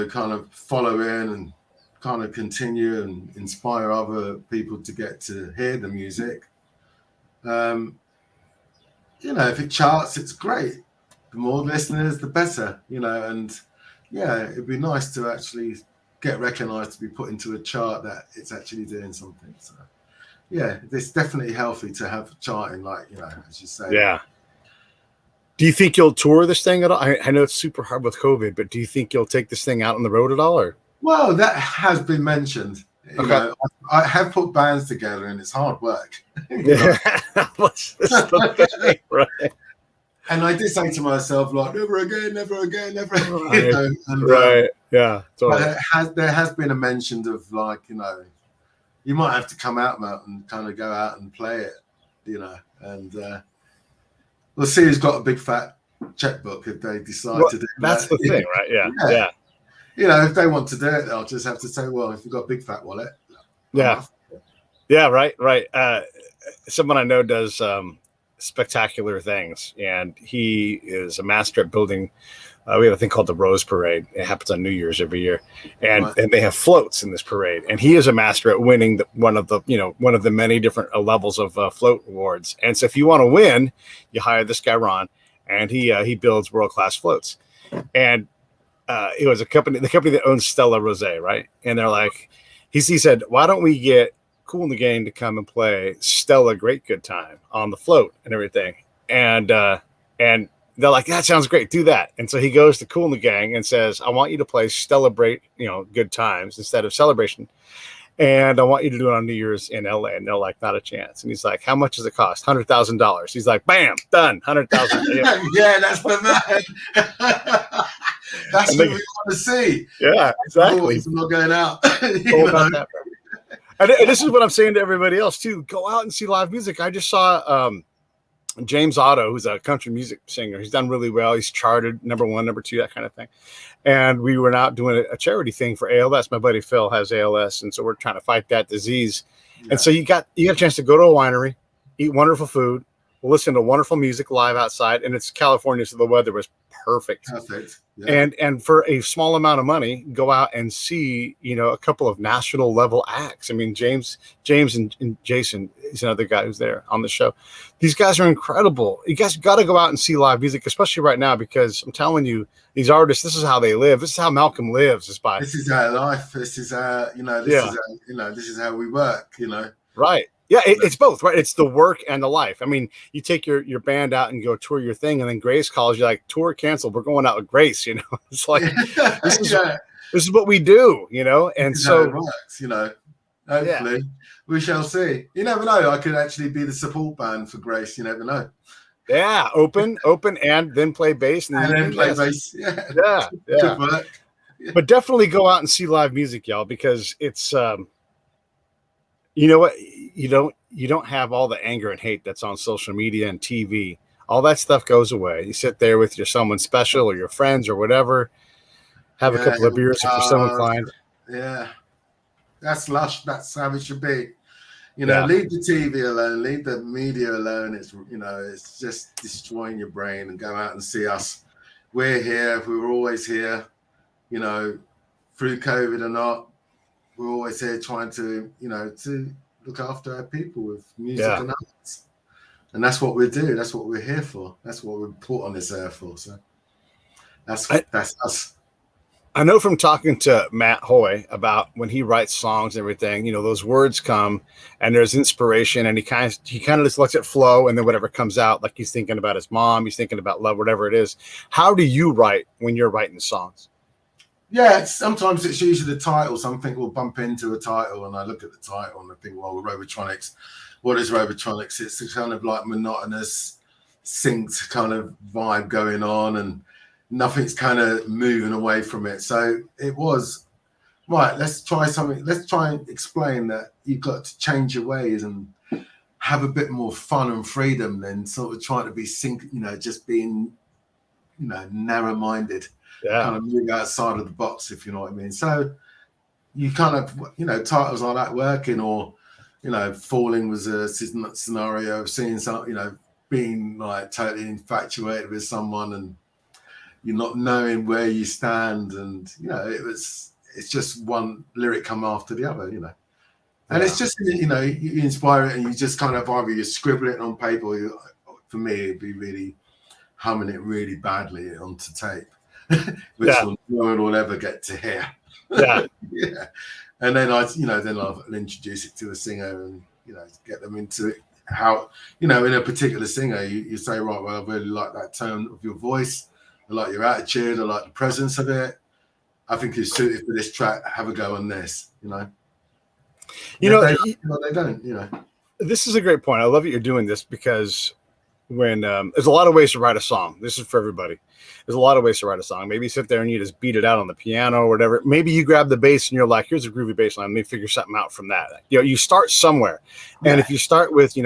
kind of follow in and kind of continue and inspire other people to get to hear the music. If it charts, it's great. The more listeners, the better, and it'd be nice to actually get recognized, to be put into a chart that it's actually doing something. So it's definitely healthy to have charting, like, as you say. Yeah. Do you think you'll tour this thing at all? I know it's super hard with COVID, but do you think you'll take this thing out on the road at all? Or? Well, that has been mentioned. Okay. I have put bands together and it's hard work. Right. And I did say to myself, like, never again. Right. Right. Yeah. Totally. But there has been a mention of, like, you might have to come out and kind of go out and play it, and we'll see who's got a big fat checkbook if they decide to do that. That's the thing, right? Yeah. If they want to do it, they'll just have to say, well, if you've got a big fat wallet. Yeah, right. Someone I know does spectacular things, and he is a master at building. We have a thing called the Rose Parade. It happens on New Year's every year, and they have floats in this parade. And he is a master at winning one of the many different levels of float awards. And so, if you want to win, you hire this guy Ron, and he builds world class floats. And it was the company that owns Stella Rosé, right? And they're like, he said, why don't we get Kool and the Gang to come and play Stella Great Good Time on the float and everything? And they're like, that sounds great. Do that. And so he goes to Kool and the Gang and says, I want you to play Celebrate, Good Times instead of Celebration. And I want you to do it on New Year's in LA. And they're like, not a chance. And he's like, how much does it cost? $100,000. He's like, bam, done. 100,000. Yeah, that's the man. That's what we want to see. Yeah, exactly. He's not going out. And this is what I'm saying to everybody else too. Go out and see live music. I just saw James Otto, who's a country music singer. He's done really well. He's charted number 1, number 2, that kind of thing. And we were out doing a charity thing for ALS. My buddy Phil has ALS, and so we're trying to fight that disease. Yeah. And so you got a chance to go to a winery, eat wonderful food, listen to wonderful music live outside, and it's California, so the weather was perfect. Yeah. And for a small amount of money, go out and see, a couple of national level acts. I mean, James and Jason is another guy who's there on the show. These guys are incredible. You guys got to go out and see live music, especially right now, because I'm telling you, these artists, this is how they live. This is how Malcolm lives. This is our life. This is our, this is how we work, Right. Yeah, it's both, right? It's the work and the life. I mean, you take your band out and go tour your thing, and then Grace calls you like, tour canceled. We're going out with Grace, It's like, this is what we do, And so it works, Hopefully, we shall see. You never know. I could actually be the support band for Grace. You never know. Yeah, open, and then play bass. And then play bass. Yeah. Good work. Yeah. But definitely go out and see live music, y'all, because it's you know what? You don't have all the anger and hate that's on social media and TV. All that stuff goes away. You sit there with someone special or your friends or whatever. Have a couple of beers if you're so inclined. Yeah, that's lush. That's how it should be. Leave the TV alone. Leave the media alone. It's just destroying your brain. And go out and see us. We're here. We were always here. Through COVID or not. We're always here trying to, to look after our people with music and arts. And that's what we do. That's what we're here for. That's what we're put on this earth for. So that's us. I know from talking to Matt Hoy about when he writes songs and everything, you know, those words come and there's inspiration and he kind of just lets it flow, and then whatever comes out, like he's thinking about his mom, he's thinking about love, whatever it is. How do you write when you're writing songs? Yeah, sometimes it's usually the title. Something will bump into a title, and I look at the title and I think, well, Robotronics. What is Robotronics? It's a kind of like monotonous, synced kind of vibe going on, and nothing's kind of moving away from it. So it was right. Let's try something. Let's try and explain that you've got to change your ways and have a bit more fun and freedom than sort of trying to be just being, narrow-minded. Yeah. Kind of move outside of the box, if you know what I mean. So you kind of, titles like that working, or, falling was a scenario of seeing something, being like totally infatuated with someone and you're not knowing where you stand. And, it's just one lyric come after the other, And it's just, you inspire it and you just kind of either you scribble it on paper or for me, it'd be really humming it really badly onto tape. Which no one will ever get to hear. Yeah. Yeah. And then I'll introduce it to a singer and, get them into it. How, in a particular singer, you say, right, well, I really like that tone of your voice. I like your attitude. I like the presence of it. I think it's suited for this track. Have a go on this, They don't, This is a great point. I love that you're doing this because when there's a lot of ways to write a song. This is for everybody. There's a lot of ways to write a song. Maybe you sit there and you just beat it out on the piano or whatever. Maybe you grab the bass and you're like, here's a groovy bass line. Let me figure something out from that. You start somewhere. And if you start with, and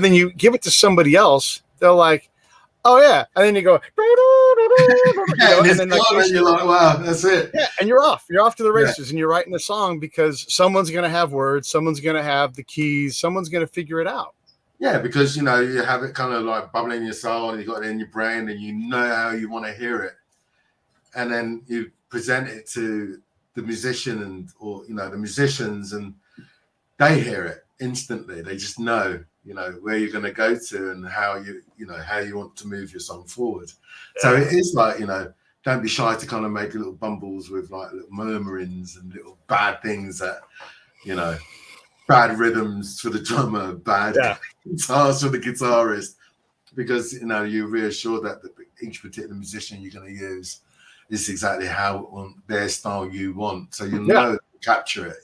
then you give it to somebody else, they're like, oh yeah. And then you go, and then you're like, wow, that's it. Yeah, and you're off. You're off to the races, and you're writing a song because someone's going to have words, someone's going to have the keys, someone's going to figure it out. Yeah, because you have it kind of like bubbling in your soul, and you got it in your brain, and you know how you want to hear it, and then you present it to the musician or the musicians, and they hear it instantly. They just know, where you're going to go to and how how you want to move your song forward. Yeah. So it is like, don't be shy to kind of make little bumbles with like little murmurings and little bad things that, bad rhythms for the drummer, bad guitars for the guitarist, because, you're reassured that each particular musician you're going to use is exactly how on their style you want. So you know to capture it,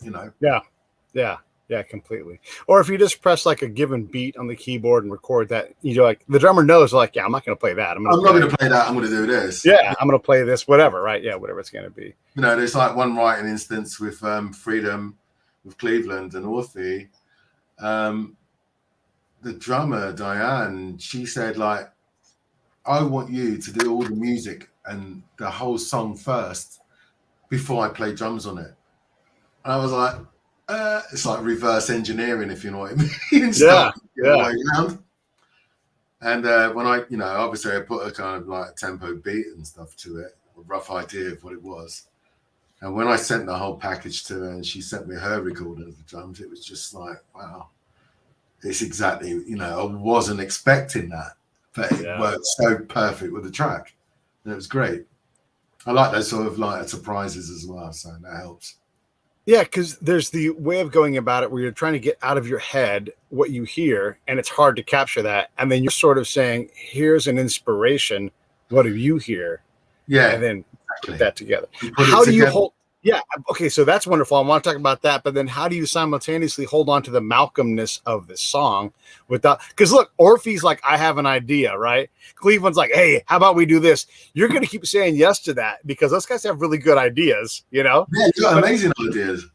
Yeah, completely. Or if you just press like a given beat on the keyboard and record that, like the drummer knows, like, I'm not going to play that. I'm not going to play that. I'm going to do this. Yeah, I'm going to play this, whatever, right? Yeah, whatever it's going to be. There's like one writing instance with Freedom, with Cleveland and Orphe. The drummer, Diane, she said, like, I want you to do all the music and the whole song first before I play drums on it. And I was like, it's like reverse engineering, if you know what I mean. And when I, obviously I put a kind of like tempo beat and stuff to it, a rough idea of what it was. And when I sent the whole package to her and she sent me her recording of the drums, it was just like, wow, it's exactly, I wasn't expecting that, but it worked so perfect with the track. And it was great. I like those sort of like surprises as well, so that helps. Yeah, because there's the way of going about it where you're trying to get out of your head what you hear, and it's hard to capture that. And then you're sort of saying, here's an inspiration. What do you hear? Yeah. And then put that together. How do you hold? Yeah. Okay. So that's wonderful. I want to talk about that. But then how do you simultaneously hold on to the Malcolmness of the song without, because look, Orphe's like, I have an idea, right? Cleveland's like, hey, how about we do this? You're going to keep saying yes to that because those guys have really good ideas, Yeah, you've got amazing ideas.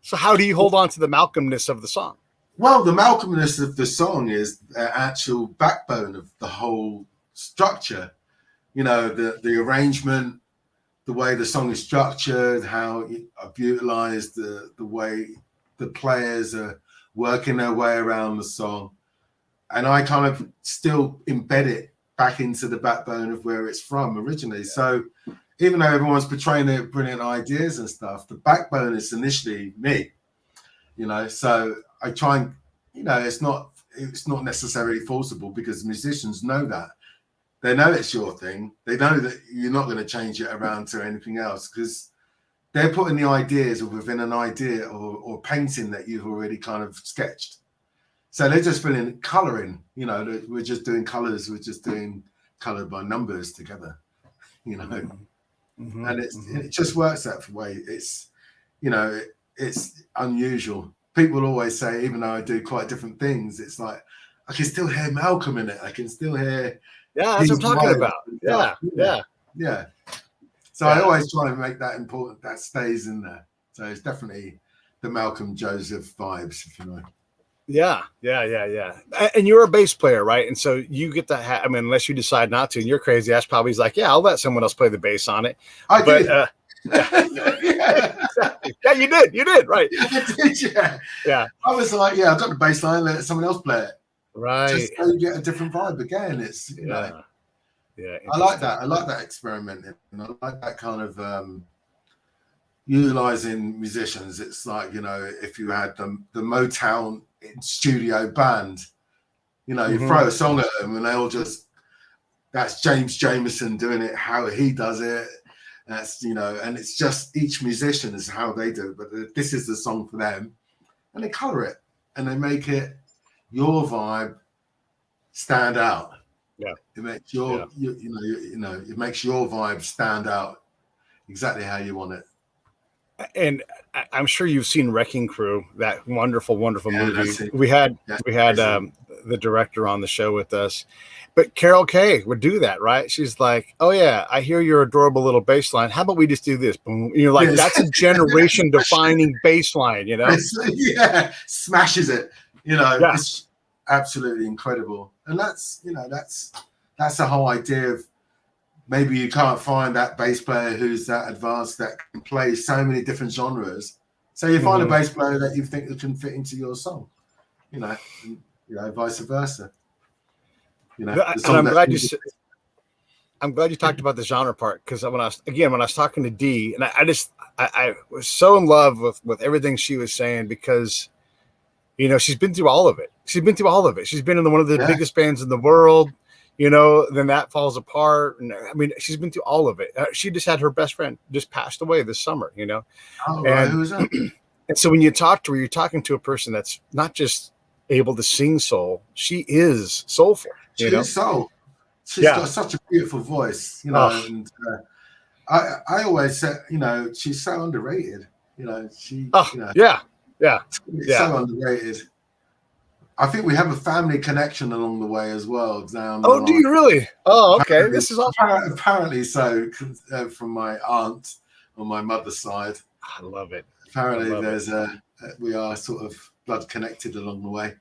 So how do you hold on to the Malcolmness of the song? Well, the Malcolmness of the song is the actual backbone of the whole structure. The arrangement, the way the song is structured, how I've utilized the way the players are working their way around the song. And I kind of still embed it back into the backbone of where it's from originally. So even though everyone's portraying their brilliant ideas and stuff, the backbone is initially me. you know. So I try and, you know, it's not necessarily forcible because musicians know that. They know it's your thing. They know that you're not going to change it around to anything else because they're putting the ideas within an idea or painting that you've already kind of sketched. So they're just filling coloring, you know, we're just doing colors, we're just doing colored by numbers together, you know. Mm-hmm. And it just works that way. It's, you know, it's unusual. People always say, even though I do quite different things, it's like I can still hear Malcolm in it. I can still hear. Yeah, that's what I'm talking about. Yeah. So I always try and make that important. That stays in there. So it's definitely the Malcolm Joseph vibes, if you know. Yeah. And you're a bass player, right? And so you get that. I mean, unless you decide not to, and you're crazy, Ash probably is like, yeah, I'll let someone else play the bass on it. I did. Yeah, you did, right? I did, yeah. I was like, yeah, I've got the bass line, let someone else play it. Right. Just so you get a different vibe again. It's, you know. Yeah. I like that. I like that experimenting. And I like that kind of utilizing musicians. It's like, you know, if you had the Motown studio band, you know, you throw a song at them and they all just, that's James Jamerson doing it how he does it. That's, you know, and it's just each musician is how they do it, but this is the song for them, and they color it and they make it your vibe stand out. Yeah, it makes your you know it makes your vibe stand out exactly how you want it. And I'm sure you've seen Wrecking Crew, that wonderful movie. We had the director on the show with us, but Carol Kay would do that, right? She's like, "Oh yeah, I hear your adorable little bass line. How about we just do this?" Boom. You're like, "That's a generation-defining bass line," you know? Yeah, smashes it. You know, it's absolutely incredible, and that's, you know, that's the whole idea of. Maybe you can't find that bass player who's that advanced that can play so many different genres. So you find a bass player that you think that can fit into your song, you know, and, you know, vice versa. You know, and I'm glad you talked about the genre part, because when I was talking to Dee, and I was so in love with everything she was saying, because, you know, she's been through all of it. She's been in one of the biggest bands in the world. You know, then that falls apart. And I mean, she's been through all of it. She just had her best friend just passed away this summer, you know. Oh, right. Who's that? And so when you talk to her, you're talking to a person that's not just able to sing soul. She is soulful. She's soul. She's got such a beautiful voice, you know. And I always say, you know, she's so underrated. You know, you know, so underrated. I think we have a family connection along the way as well. Oh, do you really? Oh, okay. This is awesome. Apparently so, from my aunt on my mother's side. I love it. Apparently we are sort of blood connected along the way.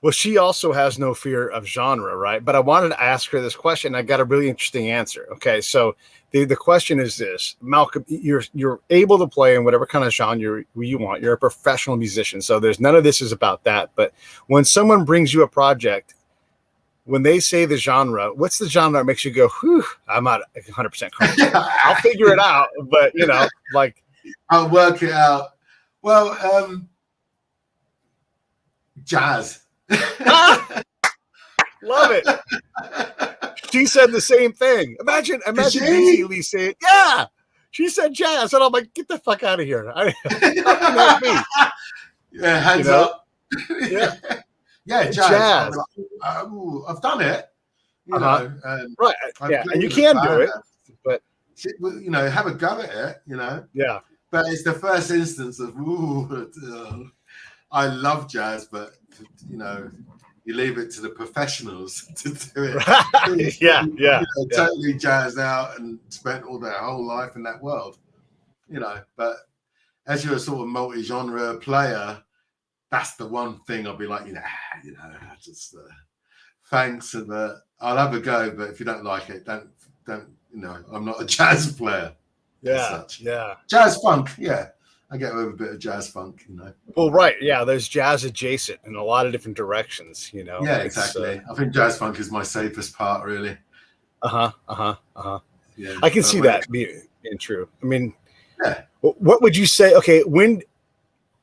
Well, she also has no fear of genre, right? But I wanted to ask her this question. I got a really interesting answer. Okay, so the question is this: Malcolm, you're able to play in whatever kind of genre you want. You're a professional musician, so there's none of this is about that. But when someone brings you a project, when they say the genre, what's the genre that makes you go, "Whew, I'm not 100% correct. I'll figure it out," but you know, like I'll work it out. Well, jazz. Love it. She said the same thing. Imagine Daisy Lee saying, "Yeah." She said jazz, and I'm like, "Get the fuck out of here!" How can that be? Yeah, hands up. Yeah, jazz. I've done it. You know, right? Yeah, and you can do it, but you know, have a go at it. You know, yeah. But it's the first instance of I love jazz, but you know, you leave it to the professionals to do it. Yeah. Totally jazzed out and spent all their whole life in that world, you know. But as you're a sort of multi-genre player, that's the one thing I'll be like, just thanks, but I'll have a go. But if you don't like it, don't. You know, I'm not a jazz player. Yeah. Jazz funk, yeah. I get over a bit of jazz funk, you know. Well, right, yeah. There's jazz adjacent in a lot of different directions, you know. Yeah, exactly. I think jazz funk is my safest part, really. Yeah, I can see that being true. I mean, what would you say? Okay, when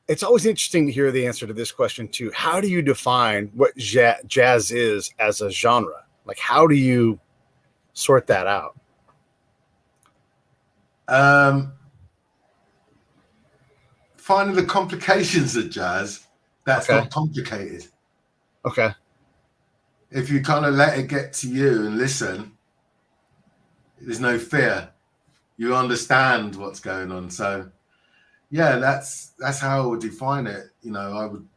it's always interesting to hear the answer to this question too. How do you define what jazz is as a genre? Like, how do you sort that out? Finding the complications of jazz that's Okay. not complicated. Okay. If you kind of let it get to you and listen, there's no fear. You understand what's going on. So yeah, that's how I would define it. You know, I would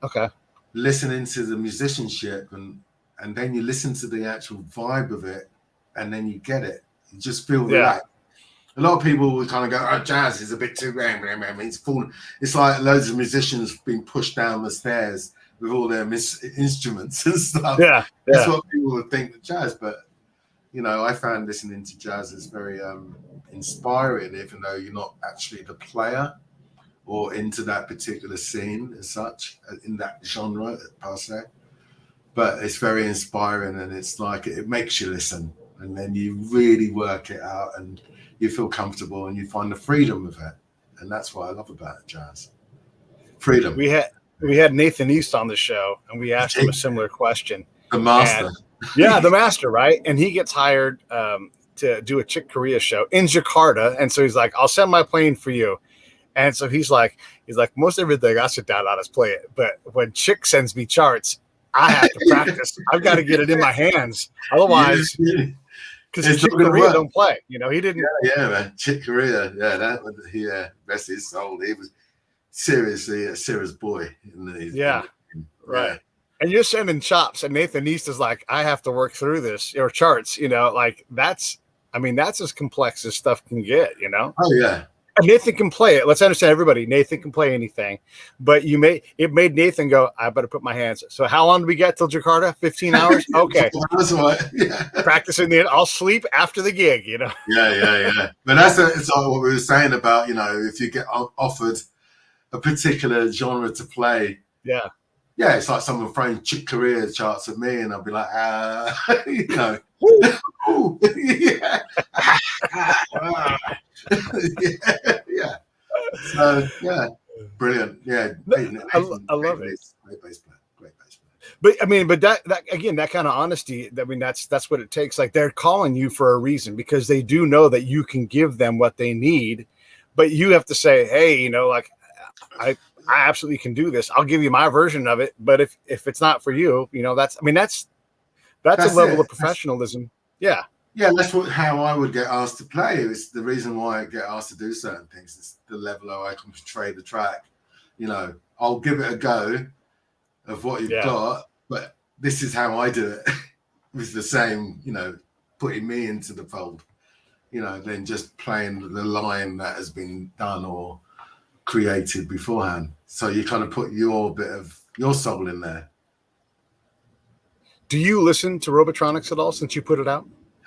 listen into the musicianship and then you listen to the actual vibe of it and then you get it. You just feel relaxed. A lot of people will kind of go, oh, jazz is a bit too it's falling. It's like loads of musicians being pushed down the stairs with all their instruments and stuff. Yeah. That's what people would think of jazz. But, you know, I found listening to jazz is very inspiring, even though you're not actually the player or into that particular scene as such, in that genre per se. But it's very inspiring, and it's like it makes you listen, and then you really work it out, and you feel comfortable, and you find the freedom of it, and that's what I love about jazz. Freedom. We had Nathan East on the show, and we asked him a similar question. The master. And, the master, right? And he gets hired to do a Chick Corea show in Jakarta, and so he's like, "I'll send my plane for you." And so he's like, most everything I sit down on is play it, but when Chick sends me charts, I have to practice. I've got to get it in my hands, otherwise, because Chick Corea don't play. You know, he didn't. Yeah, man. Chick Corea, rest his soul. He was seriously a serious boy. Right. And you're sending chops, and Nathan East is like, I have to work through this or charts. You know, like that's as complex as stuff can get. You know. Oh yeah. Nathan can play it. Let's understand, everybody. Nathan can play anything, but it made Nathan go, I better put my hands. So how long do we get till Jakarta? 15 hours. Okay. Practicing I'll sleep after the gig, you know? Yeah. But it's all what we were saying about, you know, if you get offered a particular genre to play. Yeah. Yeah. It's like someone throwing Chick Corea charts at me and I'll be like, you know, yeah. Yeah. So yeah, brilliant. Yeah, I love it. Great bass player. But that again, that kind of honesty. I mean, that's what it takes. Like they're calling you for a reason because they do know that you can give them what they need, but you have to say, hey, you know, like I absolutely can do this. I'll give you my version of it, but if it's not for you, you know, that's a level of professionalism. Yeah. Yeah, that's how I would get asked to play. It's the reason why I get asked to do certain things. It's the level how I can portray the track. You know, I'll give it a go of what you've got, but this is how I do it. It's the same, you know, putting me into the fold, you know, than just playing the line that has been done or created beforehand. So you kind of put your bit of your soul in there. Do you listen to Robotronics at all since you put it out?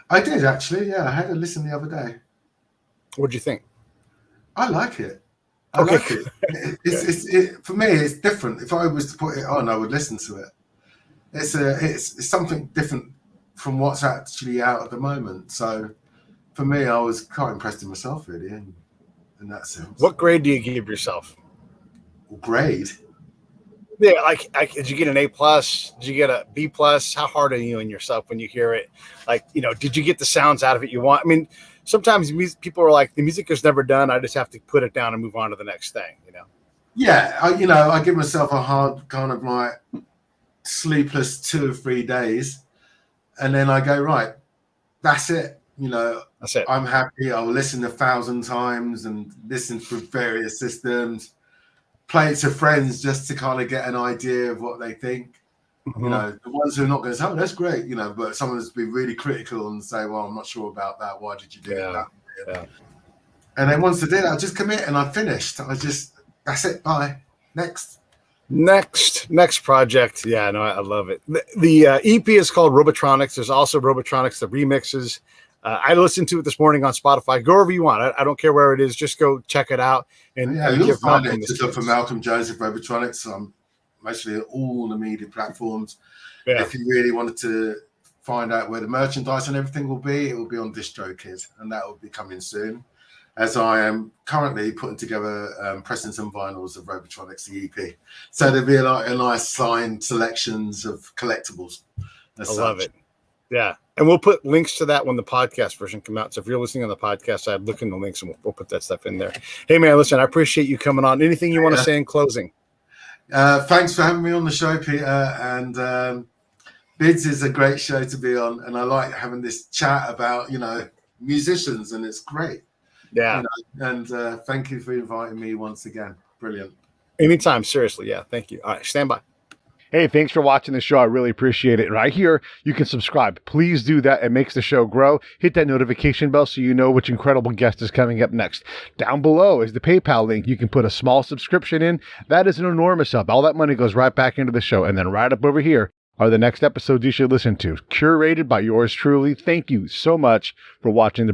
I did actually. Yeah, I had a listen the other day. What'd you think? I like it. I like it. It's for me. It's different. If I was to put it on, I would listen to it. It's something different from what's actually out at the moment. So for me, I was quite impressed with myself really in that sense. What grade do you give yourself? Grade? Yeah, like did you get an A+? Did you get a B+? How hard are you on yourself when you hear it? Like, you know, did you get the sounds out of it you want? I mean, sometimes people are like, the music is never done. I just have to put it down and move on to the next thing, you know? Yeah, I give myself a hard kind of like sleepless 2 or 3 days. And then I go, right, that's it. You know, that's it. I'm happy. I'll listen 1,000 times and listen through various systems. Play it to friends just to kind of get an idea of what they think. Mm-hmm. You know, the ones who are not going to say, oh, that's great, you know, but someone's been really critical and say, well, I'm not sure about that. Why did you do that? Yeah. And then once I did, I just commit and I finished. That's it. Bye. Next project. Yeah, no, I love it. The EP is called Robotronics. There's also Robotronics, the remixes. I listened to it this morning on Spotify. Go wherever you want. I don't care where it is. Just go check it out. And you'll find it. Just look for Malcolm Joseph Robotronics. Mostly all the media platforms. Yeah. If you really wanted to find out where the merchandise and everything will be, it will be on DistroKid, and that will be coming soon. as I am currently putting together pressing some vinyls of Robotronics, the EP. So there'll be a nice signed selections of collectibles. I love it. Yeah. And we'll put links to that when the podcast version comes out. So if you're listening on the podcast side, look in the links and we'll put that stuff in there. Hey, man, listen, I appreciate you coming on. Anything you want to say in closing? Thanks for having me on the show, Peter. And Bids is a great show to be on. And I like having this chat about, musicians, and it's great. Yeah. And thank you for inviting me once again. Brilliant. Anytime. Seriously. Yeah. Thank you. All right. Stand by. Hey, thanks for watching the show. I really appreciate it. Right here, you can subscribe. Please do that. It makes the show grow. Hit that notification bell so you know which incredible guest is coming up next. Down below is the PayPal link. You can put a small subscription in. That is an enormous help. All that money goes right back into the show. And then right up over here are the next episodes you should listen to, curated by yours truly. Thank you so much for watching the